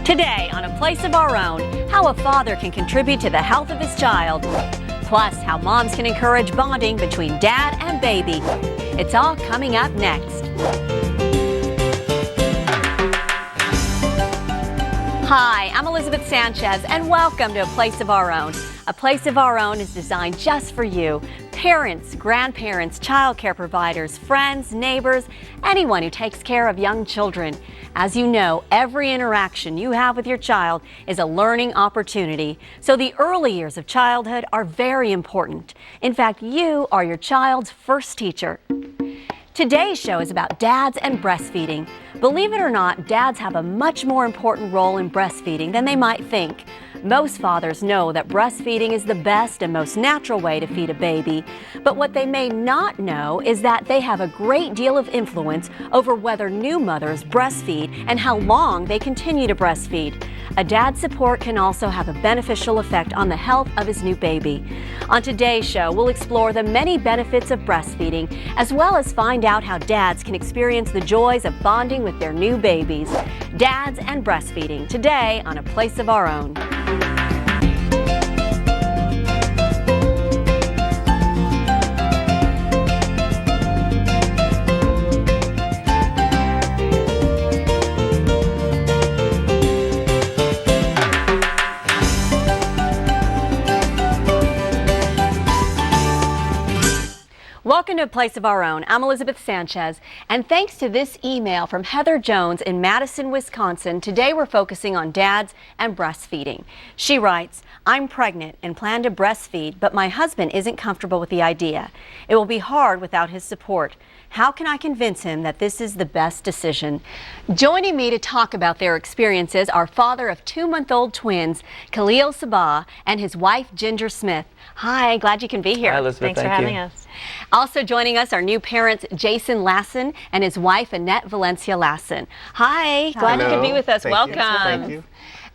Today on A Place of Our Own, how a father can contribute to the health of his child. Plus, how moms can encourage bonding between dad and baby. It's all coming up next. Hi, I'm Elizabeth Sanchez, and welcome to A Place of Our Own. A Place of Our Own is designed just for you. Parents, grandparents, child care providers, friends, neighbors, anyone who takes care of young children. As you know, every interaction you have with your child is a learning opportunity. So the early years of childhood are very important. In fact, you are your child's first teacher. Today's show is about dads and breastfeeding. Believe it or not, dads have a much more important role in breastfeeding than they might think. Most fathers know that breastfeeding is the best and most natural way to feed a baby. But what they may not know is that they have a great deal of influence over whether new mothers breastfeed and how long they continue to breastfeed. A dad's support can also have a beneficial effect on the health of his new baby. On today's show, we'll explore the many benefits of breastfeeding, as well as find out how dads can experience the joys of bonding with their new babies. Dads and breastfeeding, today on A Place of Our Own. Welcome to A Place of Our Own. I'm Elizabeth Sanchez, and thanks to this email from Heather Jones in Madison, Wisconsin, today we're focusing on dads and breastfeeding. She writes, I'm pregnant and plan to breastfeed, but my husband isn't comfortable with the idea. It will be hard without his support. How can I convince him that this is the best decision? Joining me to talk about their experiences are father of 2-month-old twins, Khalil Sabah, and his wife, Ginger Smith. Hi, glad you can be here. Hi, Elizabeth. Thanks for having us. Also joining us are new parents, Jason Lassen and his wife, Annette Valencia Lassen. Hi, glad you could be with us. Welcome. Thank you.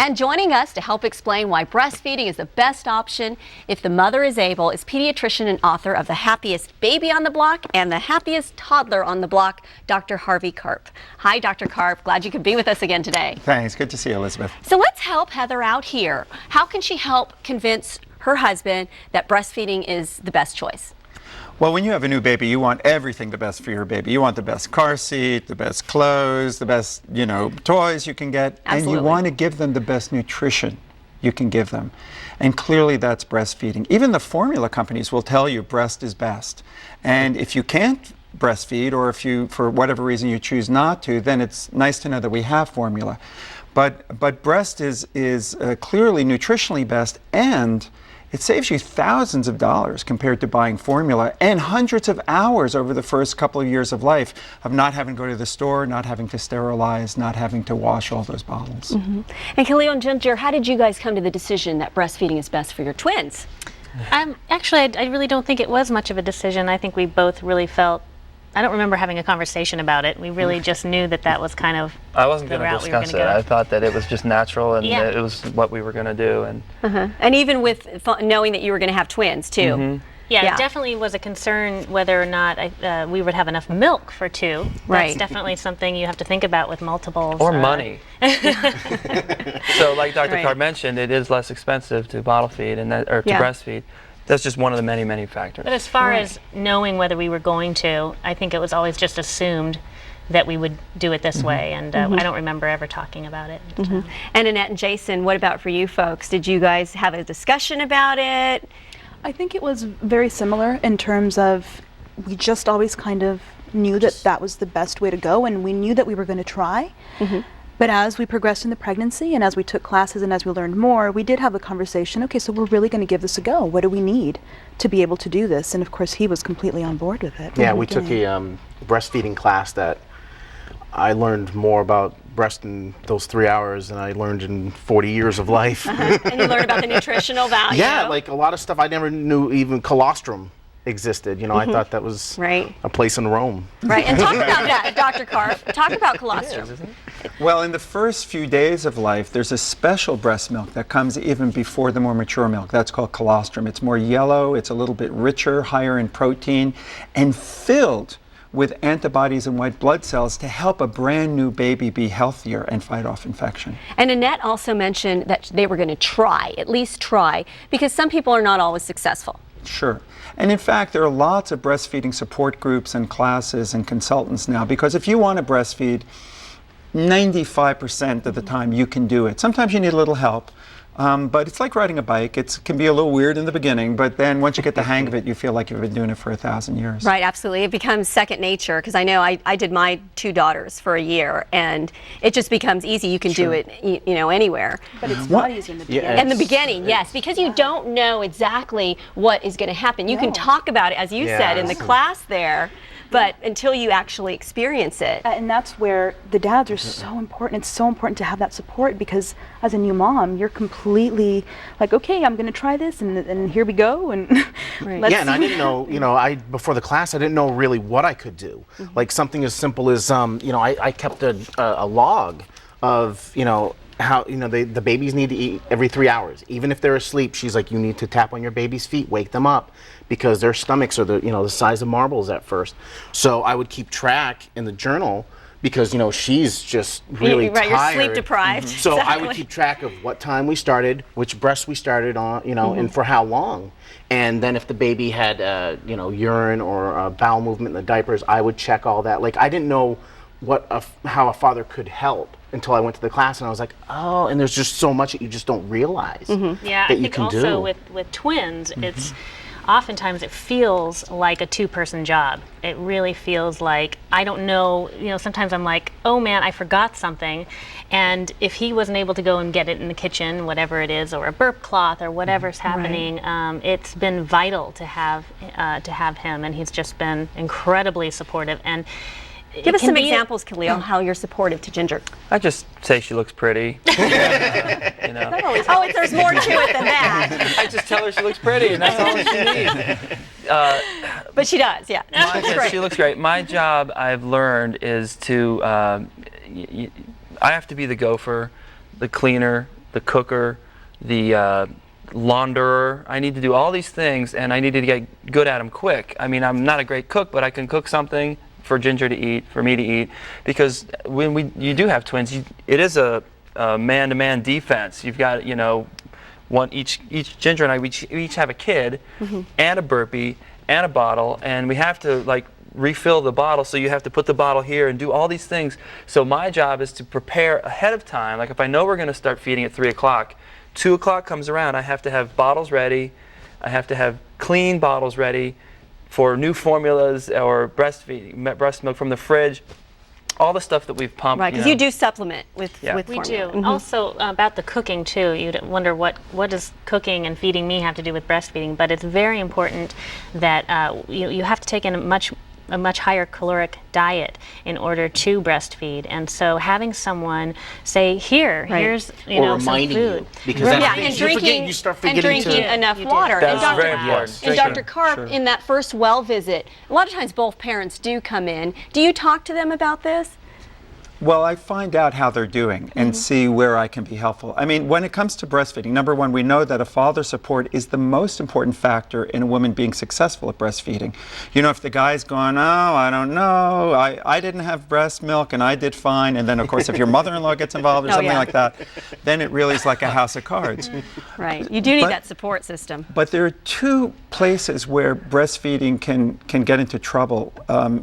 And joining us to help explain why breastfeeding is the best option if the mother is able is pediatrician and author of The Happiest Baby on the Block and The Happiest Toddler on the Block, Dr. Harvey Karp. Hi, Dr. Karp. Glad you could be with us again today. Thanks. Good to see you, Elizabeth. So let's help Heather out here. How can she help convince her husband that breastfeeding is the best choice? Well, when you have a new baby, you want everything the best for your baby. You want the best car seat, the best clothes, the best, toys you can get. Absolutely. And you want to give them the best nutrition you can give them. And clearly that's breastfeeding. Even the formula companies will tell you breast is best. And if you can't breastfeed, or if you, for whatever reason, you choose not to, then it's nice to know that we have formula. But breast is clearly nutritionally best, and it saves you thousands of dollars compared to buying formula, and hundreds of hours over the first couple of years of life of not having to go to the store, not having to sterilize, not having to wash all those bottles. Mm-hmm. And Khalil and Ginger, how did you guys come to the decision that breastfeeding is best for your twins? Actually, I really don't think it was much of a decision. I think we both really felt, I don't remember having a conversation about it. We really just knew that was kind of I wasn't the going to route we were discuss going it. to go. I thought that it was just natural, and Yeah. it was what we were going to do. And And even with knowing that you were going to have twins, too. Mhm. Yeah, it definitely was a concern whether or not we would have enough milk for two. Right. That's definitely something you have to think about with multiples. or money. So, like Dr. Right. Karp mentioned, it is less expensive to bottle feed or to Yeah. breastfeed. That's just one of the many, many factors. But as far as knowing whether we were going to, I think it was always just assumed that we would do it this way, and I don't remember ever talking about it. And Annette and Jason, what about for you folks? Did you guys have a discussion about it? I think it was very similar in terms of we just always kind of knew that that was the best way to go, and we knew that we were going to try. But as we progressed in the pregnancy and as we took classes and as we learned more, we did have a conversation, okay, so we're really going to give this a go. What do we need to be able to do this? And of course, he was completely on board with it. Yeah, we took a breastfeeding class that I learned more about breast in those 3 hours than I learned in 40 years of life. And you learned about the nutritional value. Yeah, like a lot of stuff I never knew even colostrum existed. I thought that was a place in Rome. Right, and talk about that, Dr. Karp. Talk about colostrum. Well, in the first few days of life, there's a special breast milk that comes even before the more mature milk. That's called colostrum. It's more yellow, it's a little bit richer, higher in protein, and filled with antibodies and white blood cells to help a brand new baby be healthier and fight off infection. And Annette also mentioned that they were going to try, at least try, because some people are not always successful. Sure. And in fact, there are lots of breastfeeding support groups and classes and consultants now, because if you want to breastfeed, 95% of the time you can do it. Sometimes you need a little help. But it's like riding a bike. It can be a little weird in the beginning, but then once you get the hang of it, you feel like you've been doing it for 1,000 years. Right, absolutely. It becomes second nature, because I know I did my 2 daughters for a year, and it just becomes easy. You can do it, you know, anywhere. But it's not easy in the beginning. In the beginning, yes, because you don't know exactly what is going to happen. You can talk about it, as you said, in the class there, but until you actually experience it. And that's where the dads are so important. It's so important to have that support, because as a new mom, you're completely like, okay, I'm going to try this, and here we go. And let's and I didn't know, you know, before the class, I didn't know really what I could do. Like something as simple as, you know, I kept a log of, you know, how, you know, the babies need to eat every 3 hours. Even if they're asleep, she's like, you need to tap on your baby's feet, wake them up, because their stomachs are the size of marbles at first. So I would keep track in the journal, because, you know, she's just really tired. You're sleep deprived. So I would keep track of what time we started, which breast we started on, you know, and for how long. And then if the baby had, you know, urine or bowel movement in the diapers, I would check all that. Like, I didn't know how a father could help until I went to the class, and I was like, oh, and there's just so much that you just don't realize Yeah, that I you think can also do. with twins, it's oftentimes it feels like a 2-person job. It really feels like, I don't know, you know, sometimes I'm like, oh man, I forgot something. And if he wasn't able to go and get it in the kitchen, whatever it is, or a burp cloth or whatever's happening, it's been vital to have him, and he's just been incredibly supportive. And Give us some examples, Khalil, how you're supportive to Ginger. I just say she looks pretty. You know. Oh, there's more to it than that. I just tell her she looks pretty, and that's all she needs. But she does, yeah. She looks great. My job, I've learned, is to, I have to be the gopher, the cleaner, the cooker, the launderer. I need to do all these things, and I need to get good at them quick. I mean, I'm not a great cook, but I can cook something for Ginger to eat, for me to eat, because when you do have twins, it is a man-to-man defense. You've got, you know, each Ginger and I, we each have a kid and a burpee and a bottle, and we have to like refill the bottle, so you have to put the bottle here and do all these things. So my job is to prepare ahead of time. Like if I know we're going to start feeding at 3 o'clock, 2 o'clock comes around, I have to have bottles ready, I have to have clean bottles ready for new formulas or breast milk from the fridge, all the stuff that we've pumped. Right, because you do supplement with We formula. do. Also about the cooking too, you'd wonder what does cooking and feeding me have to do with breastfeeding, but it's very important that you have to take in a much higher caloric diet in order to breastfeed, and so having someone say, here's or some reminding food. you, because that's Yeah, the and thing, you start forgetting drinking to enough water. That's And very important. And Dr. Karp, in that first well visit, a lot of times both parents do come in. Do you talk to them about this? Well, I find out how they're doing and see where I can be helpful. I mean, when it comes to breastfeeding, number one, we know that a father's support is the most important factor in a woman being successful at breastfeeding. You know, if the guy's going, oh, I don't know, I didn't have breast milk and I did fine, and then of course if your mother-in-law gets involved or something like that, then it really is like a house of cards. Right, you do need that support system. But there are 2 places where breastfeeding can get into trouble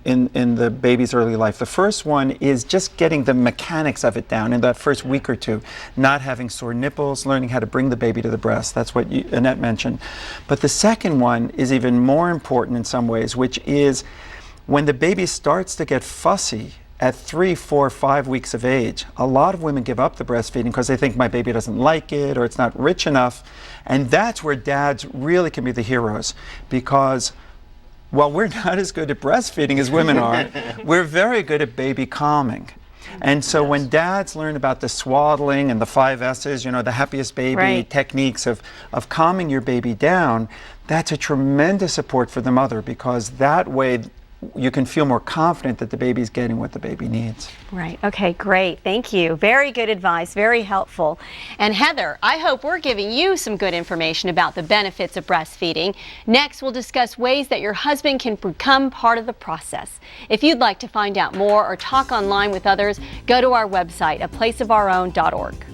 in the baby's early life. The first one is just getting the mechanics of it down in that first week or 2, not having sore nipples, learning how to bring the baby to the breast. That's what Annette mentioned. But the second one is even more important in some ways, which is when the baby starts to get fussy at 3, 4, 5 weeks of age. A lot of women give up the breastfeeding because they think my baby doesn't like it or it's not rich enough. And that's where dads really can be the heroes, because while we're not as good at breastfeeding as women are, we're very good at baby calming. And so when dads learn about the swaddling and the 5 S's, you know, the happiest baby techniques of calming your baby down, that's a tremendous support for the mother, because that way you can feel more confident that the baby's getting what the baby needs. Right. Okay, great. Thank you. Very good advice. Very helpful. And Heather, I hope we're giving you some good information about the benefits of breastfeeding. Next, we'll discuss ways that your husband can become part of the process. If you'd like to find out more or talk online with others, go to our website, aplaceofourown.org.